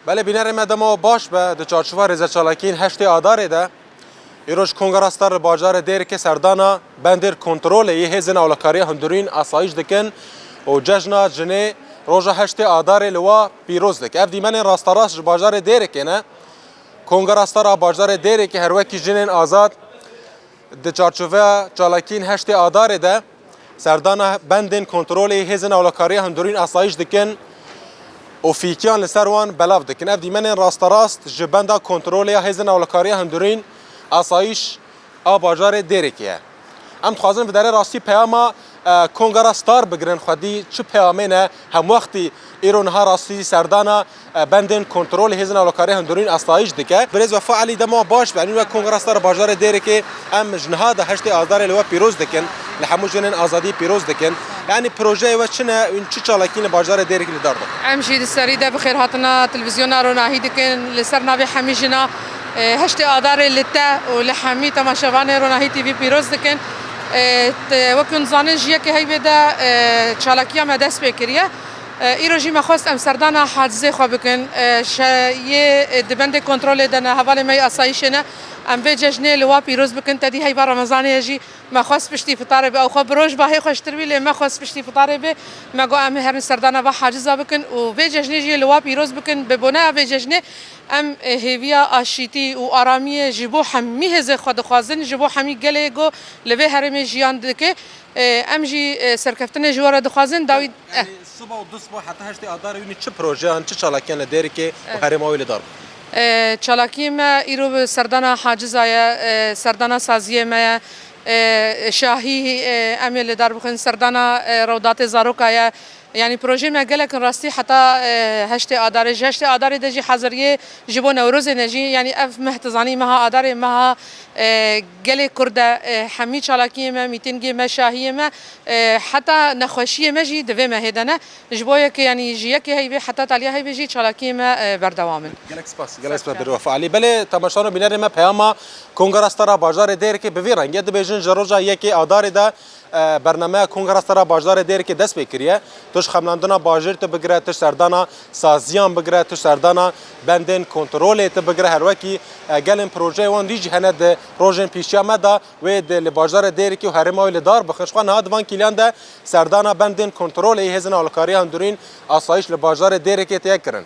بله بینر مدام باش به د چارچوبه رضا چالاکین هشت آدار ده ایروش کنگراستار باجار دیر که سردانا بندر کنترل یه هزن اولکاری هندورین آسایش دکن و جشنا جنه روژا هشت آدار لوا پیروز دک اف دیمن راستاراش باجار دیر که نه کنگراستار باجار دیر که هر وکی جنین آزاد د چارچوبه چالاکین هشت آدار ده سردانا بندن کنترل یه هزن اولکاری هندورین آسایش دکن و فیکیان لسر وان بلاف دکن اف دیمن راست جبنده کنترل یا هزن اولکاری هندورین آسایش باجار دیرکیه ام خوازن در راستی پیاما کنگراستار بگرن خودی چه پیامه نه هم وقتی ایران ها راستی سردانا بندن کنترل هزن اولکاری هندورین آسایش دکه برز و فعلی دما باش بعنی و کنگراستار باجار دیرکی ام جنها ده هشت آذار لوا پیروز دکن لحمو جنن آزادی پیروز دکن يعني بروجي وشنا ونشي چالاكين باجار ديرك لدار امشي السريده بخير هاتنا تلفزيون رونا هيدكن لسرنا بحميجنا هشت آدار لتا ولحمي تماشاوان رونا هي تي في بيروز دكن وكن زانن جيه كي هي بدا چالاكيا مدس بكريه ایروژی مخواست امستردان حادثه خواه بکن شایع دبند کنترل دنا حواله می آسایشنه ام به جشنه لوا پیروز بکن تدی هی بار رمضان جی مخواست پشتی فطار به او خو بروج به خوشتر ویل مخواست پشتی فطار به مگو ام هر سردانه با حاجز بکن و به جشنه جی لوا پیروز بکن به بنا به جشنه ام هویا آشیتی و آرامی جبو همی هز خود خوازن جبو همی گله گو لبه هرم جیان دکه ام جی سرکفتن جوار دخوازن داوید صبح و دو صبح حتی هشت آدار یونی چه پروژه هن چه چالاکیان داری که هرم آویل دار چالاکی ما ایرو سردانا حاجز آیا سردانا سازیه ما شاهی امیل دار بخن سردانا رودات زاروک آیا يعني بروجي ما قالك راستي حتى هشت آدار دجي حضريه جبو نوروز نجي يعني اف مهتزاني مها آدار مها قال كرده حمي چالاكي ما ميتنجي ما شاهيه ما حتى نخوشيه ما جي دفي ما هدنا جبويا كي يعني جيكي هي حتى تاليا هي بيجي چالاكي ما بردوامن قالك سپاس بالوفا علي بله تماشانو بینر ما پیاما کنگراستارا باجار دیر که بوی رنگ ید بیجن جروجا یکی آدار ده برنامه کنگراستارا باجار دیر که دست بکریه توش خملاندنا باجر ته بگره توش سردانا سازیان بگره توش سردانا بندن کنترل ته بگره هر وکی گلن پروژه وان دیج هند پروژن پیشیا مدا و د باجار دیر که هر مایل دار بخشخوان هاد وان کلیان ده سردانا بندن کنترل هزن الکاری هندورین آسایش ل باجار دیر که تکرن